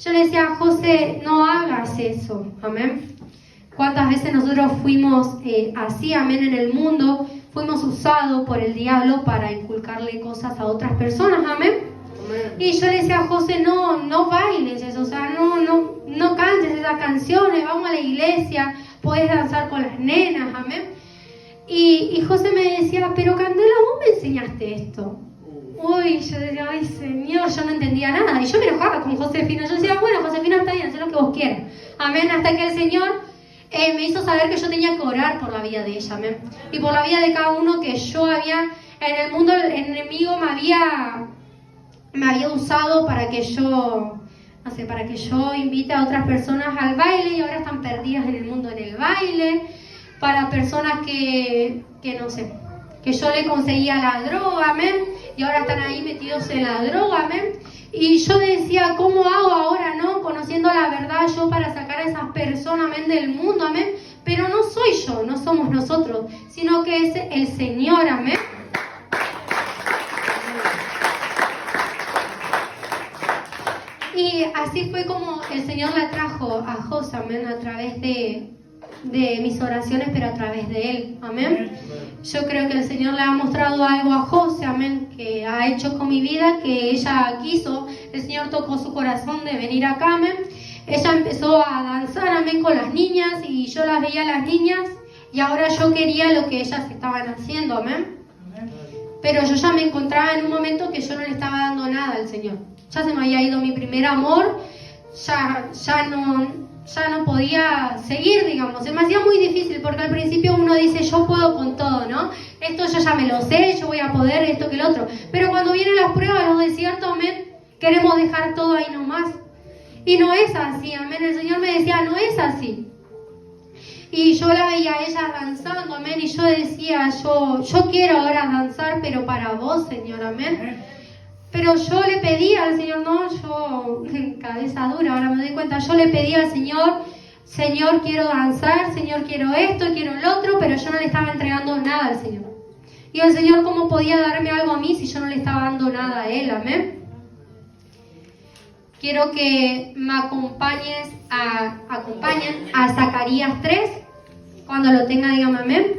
Yo le decía a José, no hagas eso, amén. ¿Cuántas veces nosotros fuimos así, amén, en el mundo? Fuimos usados por el diablo para inculcarle cosas a otras personas, amén. Y yo le decía a José, no bailes eso, o sea, no cantes esas canciones, vamos a la iglesia, puedes danzar con las nenas, amén. Y José me decía, pero Candela, vos me enseñaste esto. Uy, yo decía, ay Señor, yo no entendía nada. Y yo me enojaba con Josefina, yo decía, bueno, Josefina, está bien, haz lo que vos quieras, amén, hasta que el Señor me hizo saber que yo tenía que orar por la vida de ella, amén. Y por la vida de cada uno que yo había, en el mundo el enemigo me había usado para que yo, no sé, para que yo invite a otras personas al baile y ahora están perdidas en el mundo en el baile, para personas que no sé, que yo le conseguía la droga, amén, y ahora están ahí metidos en la droga, amén. Y yo decía, ¿cómo hago ahora, no? Conociendo la verdad yo para sacar a esas personas, amén, del mundo, amén. Pero no soy yo, no somos nosotros, sino que es el Señor, amén. Y así fue como el Señor la trajo a José, amén, a través de mis oraciones, pero a través de él, amén. Yo creo que el Señor le ha mostrado algo a José, amén, que ha hecho con mi vida, que ella quiso, el Señor tocó su corazón de venir acá, amén. Ella empezó a danzar, amén, con las niñas, y yo las veía a las niñas, y ahora yo quería lo que ellas estaban haciendo, amén. Pero yo ya me encontraba en un momento que yo no le estaba dando nada al Señor. Ya se me había ido mi primer amor, ya no podía seguir, digamos. Se me hacía muy difícil porque al principio uno dice, yo puedo con todo, ¿no? Esto yo ya me lo sé, yo voy a poder, esto que el otro. Pero cuando vienen las pruebas, los desiertos, amén, queremos dejar todo ahí nomás. Y no es así, amén. El Señor me decía, no es así. Y yo la veía a ella danzando, amén, y yo decía, yo quiero ahora danzar, pero para vos, Señor, amén. Pero yo le pedía al Señor, yo, cabeza dura, ahora me doy cuenta, yo le pedía al Señor, Señor, quiero danzar, Señor, quiero esto, quiero el otro, pero yo no le estaba entregando nada al Señor. Y el Señor, ¿cómo podía darme algo a mí si yo no le estaba dando nada a Él? Amén. Quiero que me acompañen a Zacarías 3, cuando lo tenga, dígame amén.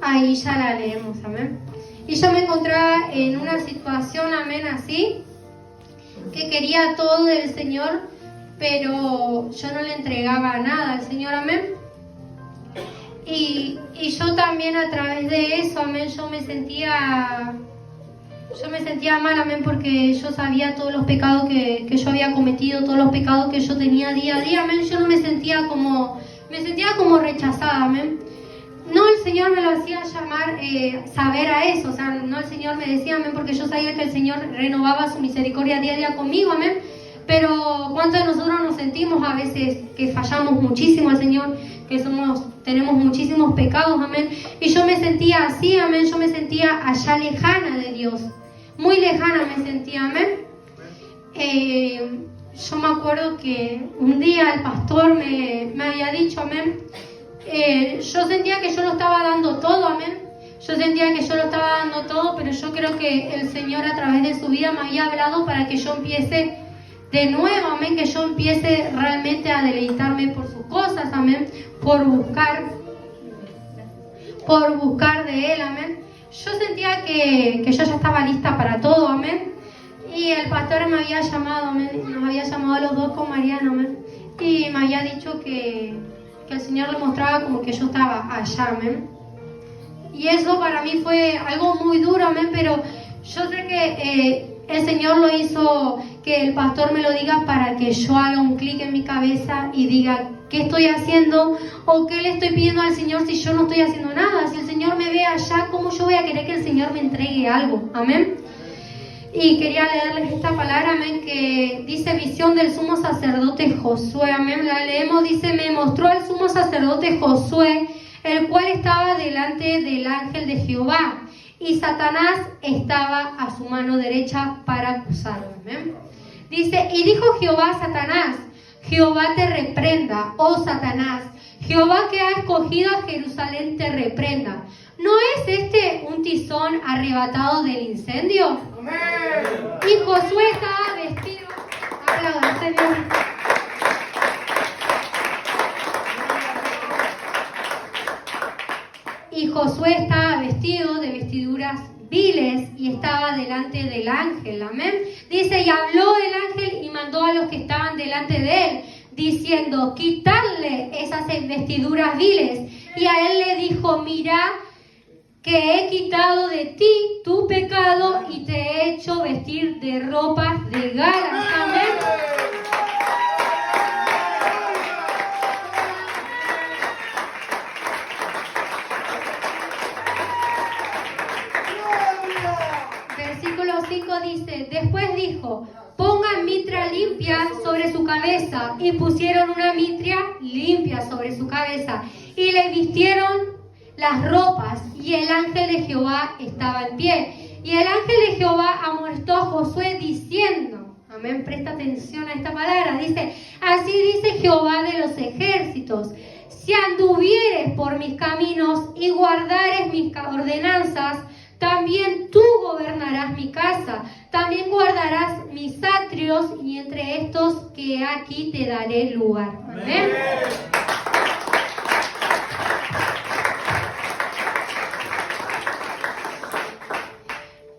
Ahí ya la leemos, amén. Y yo me encontraba en una situación, amén, así, que quería todo del Señor, pero yo no le entregaba nada al Señor, amén. Y yo también a través de eso, amén, yo me sentía mal, amén, porque yo sabía todos los pecados que yo había cometido, todos los pecados que yo tenía día a día, amén. Yo no me sentía como rechazada, amén. no el Señor me lo hacía llamar, saber a eso, o sea, no el Señor me decía, amén, porque yo sabía que el Señor renovaba su misericordia día a día conmigo, amén. Pero ¿cuántos de nosotros nos sentimos a veces que fallamos muchísimo al Señor, que tenemos muchísimos pecados, amén? Y yo me sentía así, amén, yo me sentía allá lejana de Dios, muy lejana me sentía, amén. Yo me acuerdo que un día el pastor me había dicho, amén, yo sentía que yo lo estaba dando todo, amén. Yo sentía que yo lo estaba dando todo, pero yo creo que el Señor a través de su vida me había hablado para que yo empiece de nuevo, amén, que yo empiece realmente a deleitarme por sus cosas, amén, por buscar de Él, amén. Yo sentía que yo ya estaba lista para todo, amén. Y el pastor me había llamado, amén, nos había llamado a los dos con Mariano, amén, y me había dicho que el Señor le mostraba como que yo estaba allá, amén. Y eso para mí fue algo muy duro, amén, pero yo sé que el Señor lo hizo, que el pastor me lo diga para que yo haga un clic en mi cabeza y diga qué estoy haciendo o qué le estoy pidiendo al Señor si yo no estoy haciendo nada. Si el Señor me ve allá, ¿cómo yo voy a querer que el Señor me entregue algo? Amén. Y quería leerles esta palabra, amén, que dice visión del sumo sacerdote Josué, amén. La leemos, dice, me mostró el sumo sacerdote Josué, el cual estaba delante del ángel de Jehová, y Satanás estaba a su mano derecha para acusarlo, amén. Dice, y dijo Jehová a Satanás, Jehová te reprenda, oh Satanás, Jehová que ha escogido a Jerusalén te reprenda. ¿No es este un tizón arrebatado del incendio? Amén. Y Josué estaba vestido. Aplaudan, Señor. Y Josué estaba vestido de vestiduras viles y estaba delante del ángel. Amén. Dice, y habló el ángel y mandó a los que estaban delante de él, diciendo, quitadle esas vestiduras viles. Y a él le dijo, mira, que he quitado de ti tu pecado y te he hecho vestir de ropas de gala. Amén. Versículo 5 dice, después dijo, pongan mitra limpia sobre su cabeza, y pusieron una mitra limpia sobre su cabeza, y le vistieron las ropas, y el ángel de Jehová estaba en pie. Y el ángel de Jehová amonestó a Josué diciendo, amén, presta atención a esta palabra, dice, así dice Jehová de los ejércitos, si anduvieres por mis caminos y guardares mis ordenanzas, también tú gobernarás mi casa, también guardarás mis atrios, y entre estos que aquí te daré lugar. Amén.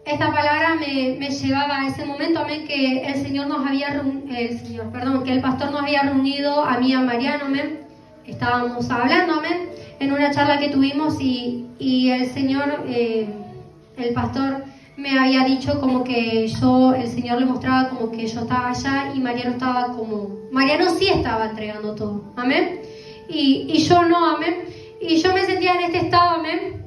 Esta palabra me llevaba a ese momento, amén, que el Señor nos había que el pastor nos había reunido a mí y a Mariano, amén. Estábamos hablando, amén, en una charla que tuvimos y el Señor, el pastor me había dicho como que el Señor le mostraba como que yo estaba allá y Mariano sí estaba entregando todo, amén, y yo no, amén, y yo me sentía en este estado, amén,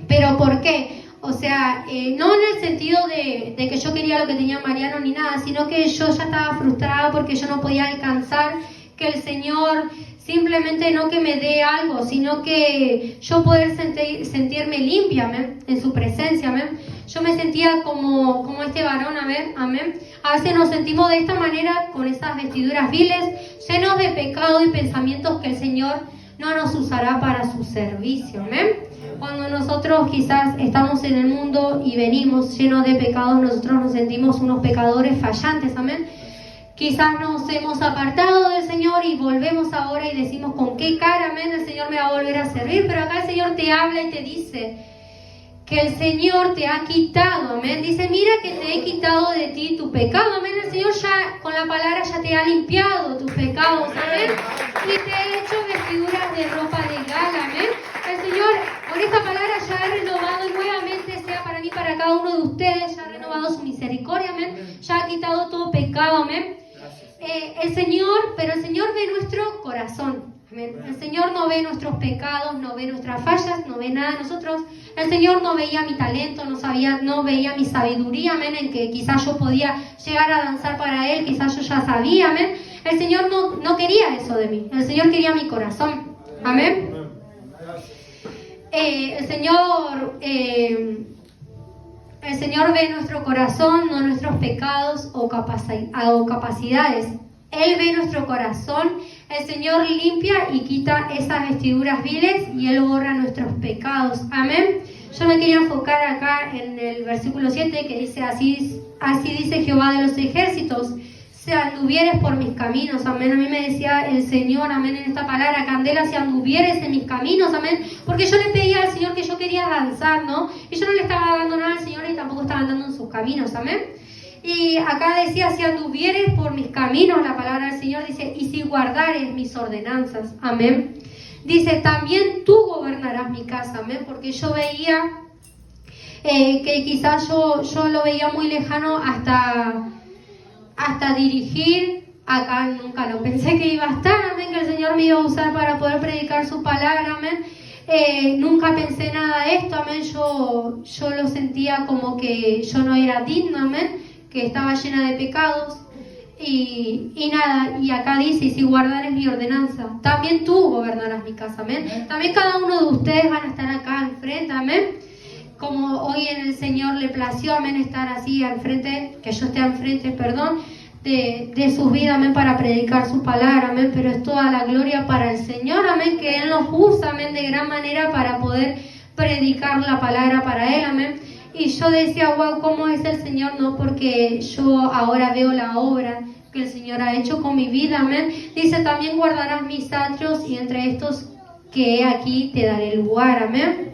pero ¿por qué? O sea, no en el sentido de que yo quería lo que tenía Mariano ni nada, sino que yo ya estaba frustrada porque yo no podía alcanzar que el Señor simplemente no que me dé algo, sino que yo poder sentirme limpia, amén, en su presencia, amén. Yo me sentía como este varón, amén. A veces nos sentimos de esta manera, con esas vestiduras viles, llenos de pecado y pensamientos que el Señor no nos usará para su servicio, amén. Cuando nosotros quizás estamos en el mundo y venimos llenos de pecados, nosotros nos sentimos unos pecadores fallantes, amén. Quizás nos hemos apartado del Señor y volvemos ahora y decimos con qué cara, amén, el Señor me va a volver a servir. Pero acá el Señor te habla y te dice que el Señor te ha quitado, amén. Dice, mira que te he quitado de ti tu pecado, amén. El Señor ya con la palabra ya te ha limpiado tus pecados, amén. Y te ha hecho vestiduras de ropa de gala, amén. El Señor con esta palabra ya ha renovado nuevamente, sea para mí, para cada uno de ustedes, ya ha renovado su misericordia, amén. Ya ha quitado todo pecado, amén. El Señor ve nuestro corazón. Amén. El Señor no ve nuestros pecados, no ve nuestras fallas, no ve nada de nosotros. El Señor no veía mi talento, no veía mi sabiduría, amén, en que quizás yo podía llegar a danzar para Él, quizás yo ya sabía, amén. El Señor no quería eso de mí, el Señor quería mi corazón, amén. El Señor ve nuestro corazón, no nuestros pecados o capacidades. Él ve nuestro corazón. El Señor limpia y quita esas vestiduras viles y Él borra nuestros pecados. Amén. Yo me quería enfocar acá en el versículo 7 que dice así dice Jehová de los ejércitos: si anduvieres por mis caminos, amén. A mí me decía el Señor, amén, en esta palabra, Candela, si anduvieres en mis caminos, amén, porque yo le pedía al Señor que yo quería danzar, ¿no? Y yo no le estaba dando nada al Señor y tampoco estaba andando en sus caminos, amén. Y acá decía, si anduvieres por mis caminos, la palabra del Señor dice, y si guardares mis ordenanzas, amén. Dice, también tú gobernarás mi casa, amén, porque yo veía que quizás yo lo veía muy lejano hasta dirigir. Acá nunca lo pensé que iba a estar, amén, que el Señor me iba a usar para poder predicar su palabra, amén. Nunca pensé nada de esto, amén. Yo lo sentía como que yo no era digna, amén, que estaba llena de pecados y nada, y acá dice, y si guardares mi ordenanza, también tú gobernarás mi casa, amén. También cada uno de ustedes van a estar acá enfrente, amén. Como hoy en el Señor le plació, amén, estar así al frente, que yo esté al frente, perdón, de sus vidas, amén, para predicar su palabra, amén, pero es toda la gloria para el Señor, amén, que Él nos usa, amén, de gran manera para poder predicar la palabra para Él, amén. Y yo decía, wow, ¿cómo es el Señor? No, porque yo ahora veo la obra que el Señor ha hecho con mi vida, amén. Dice, también guardarás mis atrios y entre estos que he aquí te daré lugar, amén.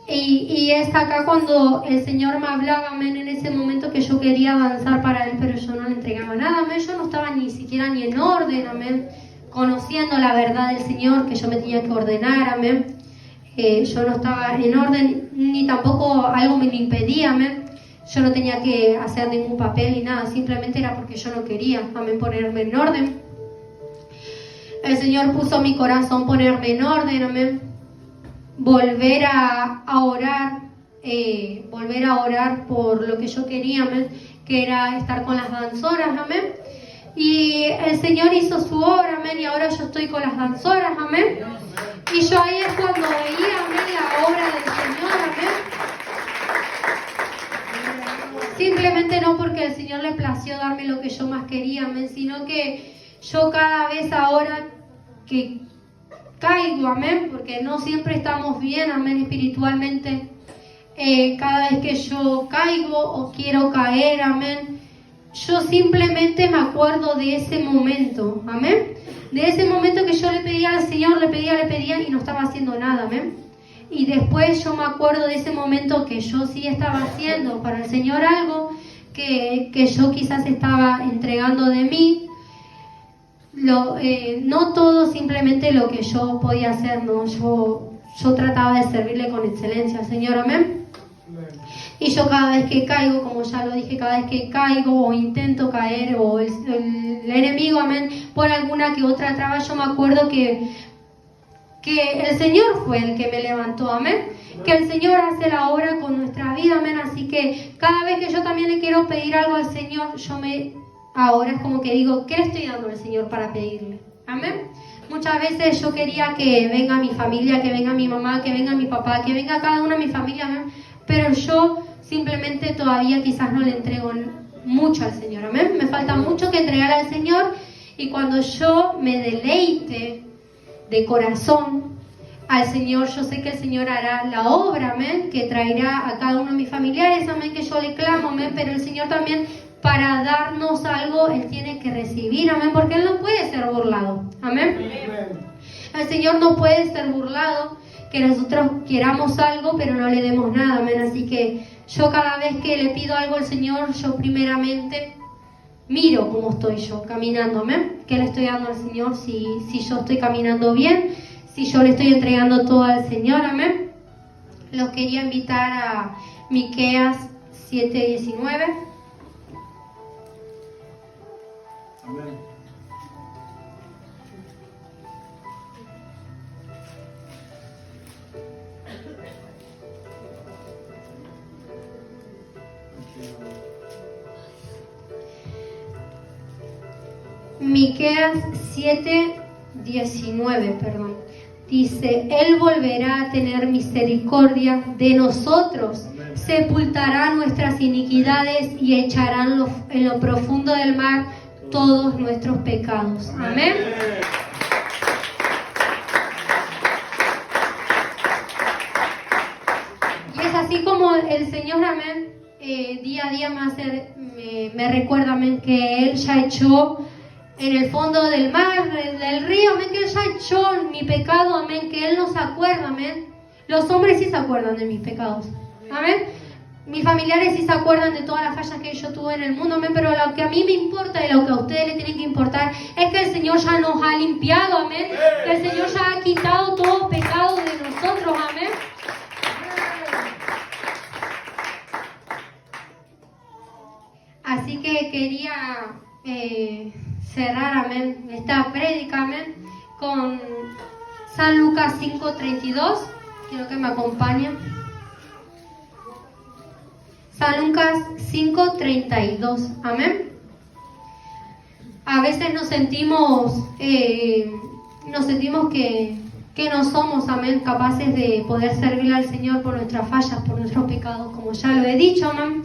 Y es acá cuando el Señor me hablaba, amén, en ese momento que yo quería avanzar para Él, pero yo no le entregaba nada, amén. Yo no estaba ni siquiera ni en orden, amén, conociendo la verdad del Señor, que yo me tenía que ordenar, amén. Yo no estaba en orden, ni tampoco algo me lo impedía, amén. Yo no tenía que hacer ningún papel ni nada, simplemente era porque yo no quería, amén, ponerme en orden. El Señor puso en mi corazón ponerme en orden, amén. Volver a orar por lo que yo quería, amén, que era estar con las danzoras, amén. Y el Señor hizo su obra, amén, y ahora yo estoy con las danzoras, amén. Y yo ahí es cuando veía, amén, la obra del Señor, amén. Simplemente no porque el Señor le plació darme lo que yo más quería, amén, sino que yo cada vez ahora que caigo, amén, porque no siempre estamos bien, amén, espiritualmente. Cada vez que yo caigo o quiero caer, amén, yo simplemente me acuerdo de ese momento, amén. De ese momento que yo le pedía al Señor, le pedía y no estaba haciendo nada, amén. Y después yo me acuerdo de ese momento que yo sí estaba haciendo para el Señor algo que yo quizás estaba entregando de mí. No todo simplemente lo que yo podía hacer, no, yo trataba de servirle con excelencia al Señor, amén. Y yo cada vez que caigo, como ya lo dije, cada vez que caigo o intento caer o el enemigo, amén, por alguna que otra traba, yo me acuerdo que el Señor fue el que me levantó, amén. Que el Señor hace la obra con nuestra vida, amén. Así que cada vez que yo también le quiero pedir algo al Señor, ahora es como que digo, ¿qué le estoy dando al Señor para pedirle? Amén. Muchas veces yo quería que venga mi familia, que venga mi mamá, que venga mi papá, que venga cada una de mi familia, amén. Pero yo simplemente todavía quizás no le entrego mucho al Señor, amén. Me falta mucho que entregar al Señor, y cuando yo me deleite de corazón al Señor, yo sé que el Señor hará la obra, amén, que traerá a cada uno de mis familiares, amén, que yo le clamo, amén, pero el Señor también, para darnos algo, Él tiene que recibir, amén, porque Él no puede ser burlado, amén. El Señor no puede ser burlado, que nosotros queramos algo, pero no le demos nada, amén. Así que yo cada vez que le pido algo al Señor, yo primeramente miro cómo estoy yo caminando, amén. ¿Qué le estoy dando al Señor? Si yo estoy caminando bien, si yo le estoy entregando todo al Señor, amén. Los quería invitar a Miqueas 7:19. Amén. Miqueas 7:19, perdón. Dice, Él volverá a tener misericordia de nosotros, sepultará nuestras iniquidades y echará en lo profundo del mar todos nuestros pecados. Amén. Y es así como el Señor, amén, día a día me recuerda, amén, que Él ya echó en el fondo del mar, del río, amén, que Él ya echó mi pecado, amén, que Él no se acuerda, amén. Los hombres sí se acuerdan de mis pecados, amén. Mis familiares sí se acuerdan de todas las fallas que yo tuve en el mundo, amén, pero lo que a mí me importa y lo que a ustedes les tiene que importar es que el Señor ya nos ha limpiado, amén, que el Señor ya ha quitado todo pecado de nosotros, amén. Así que quería cerrar, amén, esta prédica, amén, con San Lucas 5:32. Quiero que me acompañen. San Lucas 5:32, amén. A veces nos sentimos que no somos, amén, capaces de poder servirle al Señor por nuestras fallas, por nuestros pecados, como ya lo he dicho, amén.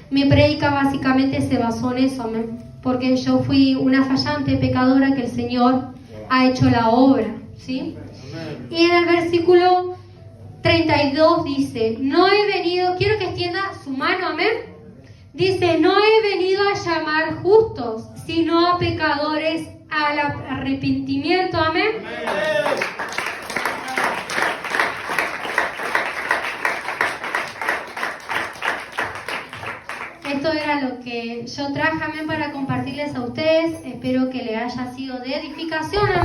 Mi prédica básicamente se basó en eso, amén, porque yo fui una fallante pecadora que el Señor ha hecho la obra, ¿sí? Y en el versículo 32 dice, no he venido, quiero que extienda su mano, amén. Dice, no he venido a llamar justos, sino a pecadores al arrepentimiento, amén. Esto era lo que yo traje, amén, para compartirles a ustedes. Espero que les haya sido de edificación, amén.